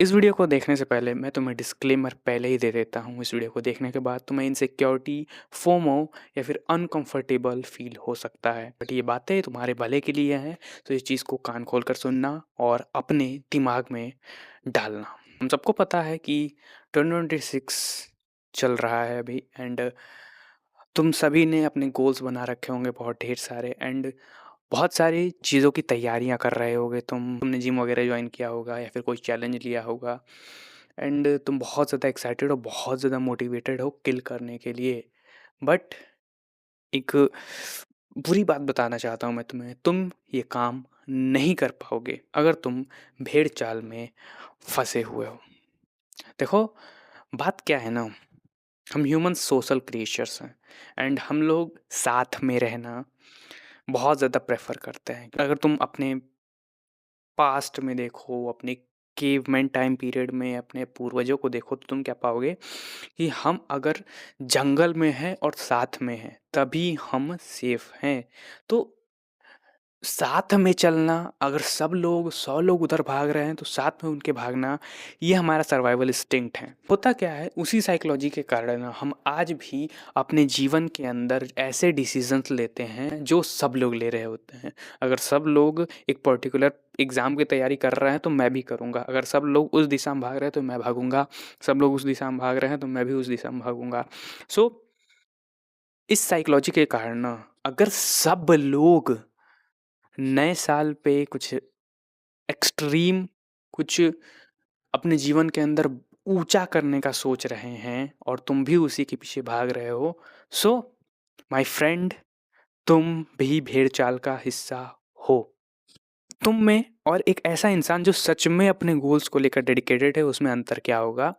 इस वीडियो को देखने से पहले मैं तुम्हें डिस्क्लेमर पहले ही दे देता हूँ। इस वीडियो को देखने के बाद तुम्हें इनसिक्योरिटी, फोमो या फिर अनकंफर्टेबल फील हो सकता है, बट ये बातें तुम्हारे भले के लिए हैं। तो इस चीज़ को कान खोल कर सुनना और अपने दिमाग में डालना। हम सबको पता है कि 2026 चल रहा है अभी, एंड तुम सभी ने अपने गोल्स बना रखे होंगे बहुत ढेर सारे, एंड बहुत सारी चीज़ों की तैयारियां कर रहे होगे। तुमने जिम वगैरह ज्वाइन किया होगा या फिर कोई चैलेंज लिया होगा, एंड तुम बहुत ज़्यादा एक्साइटेड हो, बहुत ज़्यादा मोटिवेटेड हो किल करने के लिए। बट एक बुरी बात बताना चाहता हूँ मैं तुम्हें, तुम ये काम नहीं कर पाओगे अगर तुम भेड़ चाल में फंसे हुए हो। देखो, बात क्या है ना, हम ह्यूमन सोशल क्रिएचर्स हैं, एंड हम लोग साथ में रहना बहुत ज़्यादा प्रेफर करते हैं। अगर तुम अपने पास्ट में देखो, अपने केवमैन टाइम पीरियड में अपने पूर्वजों को देखो, तो तुम क्या पाओगे कि हम अगर जंगल में हैं और साथ में हैं तभी हम सेफ हैं। तो साथ में चलना, अगर सब लोग 100 लोग उधर भाग रहे हैं तो साथ में उनके भागना, ये हमारा सर्वाइवल इंस्टिंक्ट है। होता क्या है, उसी साइकोलॉजी के कारण हम आज भी अपने जीवन के अंदर ऐसे डिसीजंस लेते हैं जो सब लोग ले रहे होते हैं। अगर सब लोग एक पर्टिकुलर एग्ज़ाम की तैयारी कर रहे हैं तो मैं भी करूँगा, अगर सब लोग उस दिशा में भाग रहे हैं तो मैं भागूंगा, सब लोग उस दिशा में भाग रहे हैं तो मैं भी उस दिशा में भागूंगा। सो इस साइकोलॉजी के कारण ना, अगर सब लोग नए साल पे कुछ एक्सट्रीम, कुछ अपने जीवन के अंदर ऊंचा करने का सोच रहे हैं और तुम भी उसी के पीछे भाग रहे हो, सो माय फ्रेंड, तुम भी भेड़ चाल का हिस्सा हो। तुम में और एक ऐसा इंसान जो सच में अपने गोल्स को लेकर डेडिकेटेड है, उसमें अंतर क्या होगा?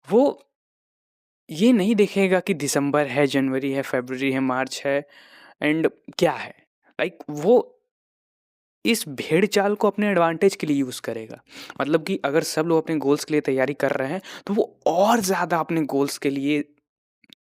वो ये नहीं देखेगा कि दिसंबर है, जनवरी है, फरवरी है, मार्च है, एंड क्या है। वो इस भेड़ चाल को अपने एडवांटेज के लिए यूज़ करेगा। मतलब कि अगर सब लोग अपने गोल्स के लिए तैयारी कर रहे हैं तो वो और ज़्यादा अपने गोल्स के लिए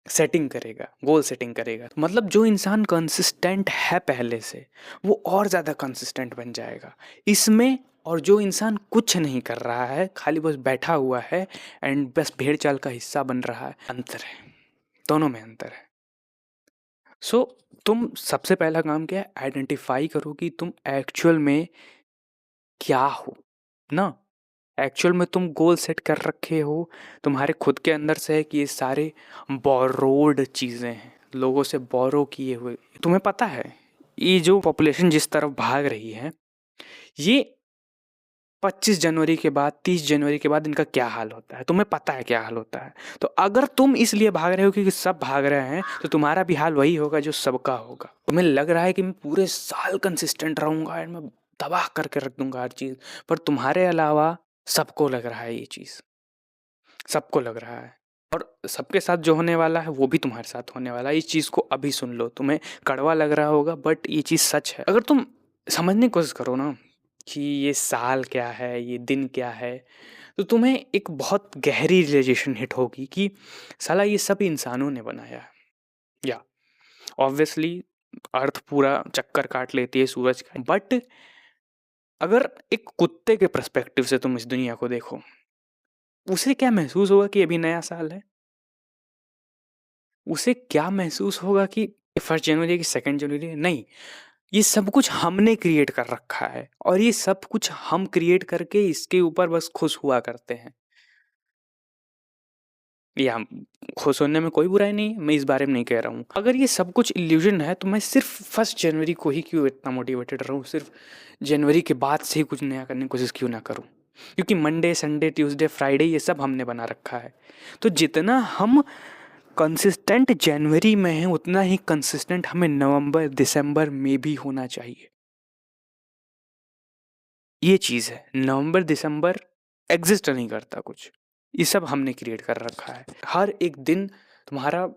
सेटिंग करेगा, गोल सेटिंग करेगा। मतलब जो इंसान कंसिस्टेंट है पहले से, वो और ज़्यादा कंसिस्टेंट बन जाएगा इसमें। और जो इंसान कुछ नहीं कर रहा है, खाली बस बैठा हुआ है एंड बस भेड़ चाल का हिस्सा बन रहा है, अंतर है, दोनों में अंतर है। सो तुम सबसे पहला काम क्या है, आइडेंटिफाई करो कि तुम एक्चुअल में क्या हो ना। एक्चुअल में तुम गोल सेट कर रखे हो, तुम्हारे खुद के अंदर से है कि ये सारे बोरोड चीज़ें हैं, लोगों से बोरो किए हुए। तुम्हें पता है ये जो पॉपुलेशन जिस तरफ भाग रही है, ये 25 जनवरी के बाद, 30 जनवरी के बाद इनका क्या हाल होता है, तुम्हें पता है क्या हाल होता है। तो अगर तुम इसलिए भाग रहे हो क्योंकि सब भाग रहे हैं, तो तुम्हारा भी हाल वही होगा जो सबका होगा। तुम्हें लग रहा है कि मैं पूरे साल कंसिस्टेंट रहूंगा एंड मैं तबाह करके रख दूंगा हर चीज़, पर तुम्हारे अलावा सबको लग रहा है ये चीज़, सबको लग रहा है। और सबके साथ जो होने वाला है वो भी तुम्हारे साथ होने वाला है। इस चीज़ को अभी सुन लो, तुम्हें कड़वा लग रहा होगा बट ये चीज़ सच है। अगर तुम समझने की कोशिश करो ना कि ये साल क्या है, ये दिन क्या है, तो तुम्हें एक बहुत गहरी रियलाइजेशन हिट होगी कि साला ये सब इंसानों ने बनाया है। या ऑब्वियसली अर्थ पूरा चक्कर काट लेती है सूरज का, बट अगर एक कुत्ते के पर्सपेक्टिव से तुम इस दुनिया को देखो, उसे क्या महसूस होगा कि अभी नया साल है? उसे क्या महसूस होगा कि 1 जनवरी की 2 जनवरी है? नहीं, ये सब कुछ हमने क्रिएट कर रखा है और ये सब कुछ हम क्रिएट करके इसके ऊपर बस खुश हुआ करते हैं। या खुश होने में कोई बुराई नहीं है, मैं इस बारे में नहीं कह रहा हूँ। अगर ये सब कुछ इल्यूजन है तो मैं सिर्फ 1 जनवरी को ही क्यों इतना मोटिवेटेड रहूँ, सिर्फ जनवरी के बाद से ही कुछ नया करने की कोशिश क्यों ना करूँ? क्योंकि मंडे, संडे, ट्यूसडे, फ्राइडे ये सब हमने बना रखा है। तो जितना हम कंसिस्टेंट जनवरी में है, उतना ही कंसिस्टेंट हमें नवंबर, दिसंबर में भी होना चाहिए। ये चीज़ है, नवंबर, दिसंबर एग्जिस्ट नहीं करता कुछ, ये सब हमने क्रिएट कर रखा है। हर एक दिन तुम्हारा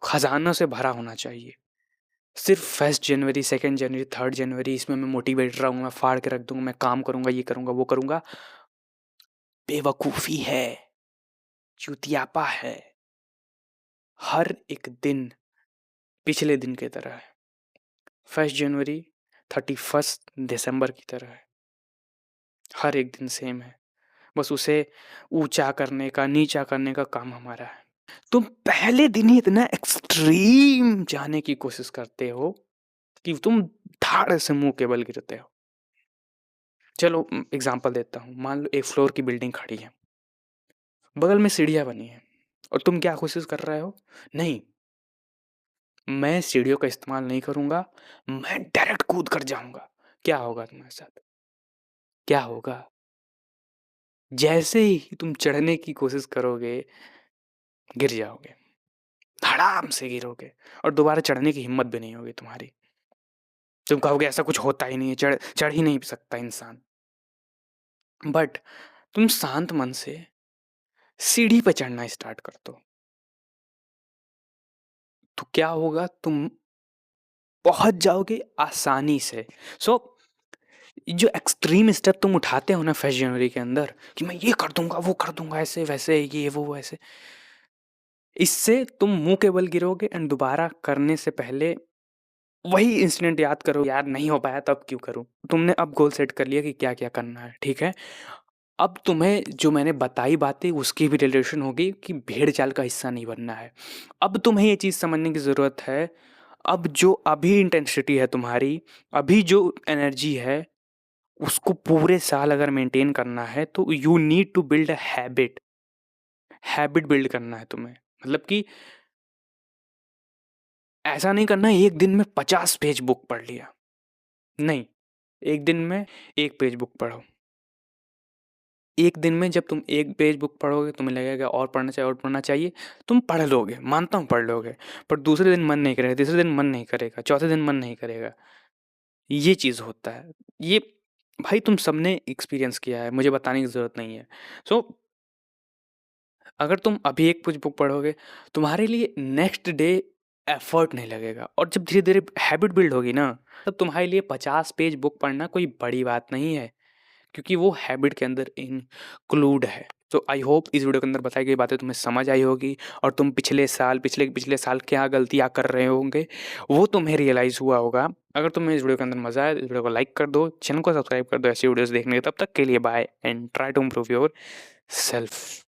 खजाना से भरा होना चाहिए। सिर्फ 1 जनवरी, 2 जनवरी, 3 जनवरी इसमें मैं मोटिवेट रहूँगा, मैं फाड़ के रख दूंगा, मैं काम करूंगा, ये करूंगा, वो करूंगा, बेवकूफ़ी है, चुतियापा है। हर एक दिन पिछले दिन की तरह है, 1 जनवरी 31 दिसंबर की तरह है, हर एक दिन सेम है। बस उसे ऊँचा करने का, नीचा करने का काम हमारा है। तुम पहले दिन ही इतना एक्सट्रीम जाने की कोशिश करते हो कि तुम धड़ से मुँह के बल गिरते हो। चलो एग्ज़ाम्पल देता हूँ, मान लो एक फ्लोर की बिल्डिंग खड़ी है, बगल में सीढ़ियाँ बनी हैं और तुम क्या कोशिश कर रहे हो? नहीं, मैं सीढ़ियों का इस्तेमाल नहीं करूँगा, मैं डायरेक्ट कूद कर जाऊँगा। क्या होगा तुम्हारे साथ? क्या होगा? जैसे ही तुम चढ़ने की कोशिश करोगे, गिर जाओगे, धड़ाम से गिरोगे और दोबारा चढ़ने की हिम्मत भी नहीं होगी तुम्हारी। तुम कहोगे ऐसा कुछ होता ही नहीं है, चढ़ चढ़ ही नहीं सकता इंसान। बट तुम शांत मन से सीढ़ी पे चढ़ना स्टार्ट कर दो, तो क्या होगा? तुम पहुँच जाओगे आसानी से। सो जो एक्सट्रीम स्टेप तुम उठाते हो ना फर्स्ट जनवरी के अंदर कि मैं ये कर दूँगा, वो कर दूँगा, ऐसे-वैसे, ये वो ऐसे, इससे तुम मुँह के बल गिरोगे एंड दोबारा करने से पहले वही इंसिडेंट याद करो, यार नहीं हो पाया तब क्यों करूँ? तुमने अब गोल सेट कर लिया कि क्या-क्या करना है, ठीक है? अब तुम्हें जो मैंने बताई बातें उसकी भी रिलेशन होगी कि भेड़-चाल का हिस्सा नहीं बनना है। अब तुम्हें ये चीज़ समझने की ज़रूरत है, अब जो अभी इंटेंसिटी है तुम्हारी, अभी जो एनर्जी है, उसको पूरे साल अगर मेंटेन करना है तो you need to build a habit. Habit build करना है तुम्हें। मतलब कि ऐसा नहीं करना है 1 दिन में 50 पेज बुक पढ़ लिया। नहीं, 1 दिन में 1 पेज बुक पढ़ो। 1 दिन में जब तुम 1 पेज बुक पढ़ोगे तुम्हें लगेगा और पढ़ना चाहिए, तुम पढ़ लोगे, मानता हूँ पढ़ लोगे, पर दूसरे दिन मन नहीं करेगा, तीसरे दिन मन नहीं करेगा, चौथे दिन मन नहीं करेगा। ये चीज़ होता है। ये भाई तुम सबने एक्सपीरियंस किया है, मुझे बताने की ज़रूरत नहीं है। सो अगर तुम अभी एक कुछ बुक पढ़ोगे, तुम्हारे लिए नेक्स्ट डे एफर्ट नहीं लगेगा और जब धीरे-धीरे हैबिट बिल्ड होगी ना, तब तुम्हारे लिए 50 पेज बुक पढ़ना कोई बड़ी बात नहीं है, क्योंकि वो हैबिट के अंदर इंक्लूड है। तो आई होप इस वीडियो के अंदर बताई गई बातें तुम्हें समझ आई होगी और तुम पिछले साल, पिछले साल क्या गलतियाँ कर रहे होंगे, वो तुम्हें रियलाइज़ हुआ होगा। अगर तुम्हें इस वीडियो के अंदर मज़ा आया, इस वीडियो को लाइक कर दो, चैनल को सब्सक्राइब कर दो ऐसी वीडियोज़ देखने के। तब तक के लिए bye and try to improve your self.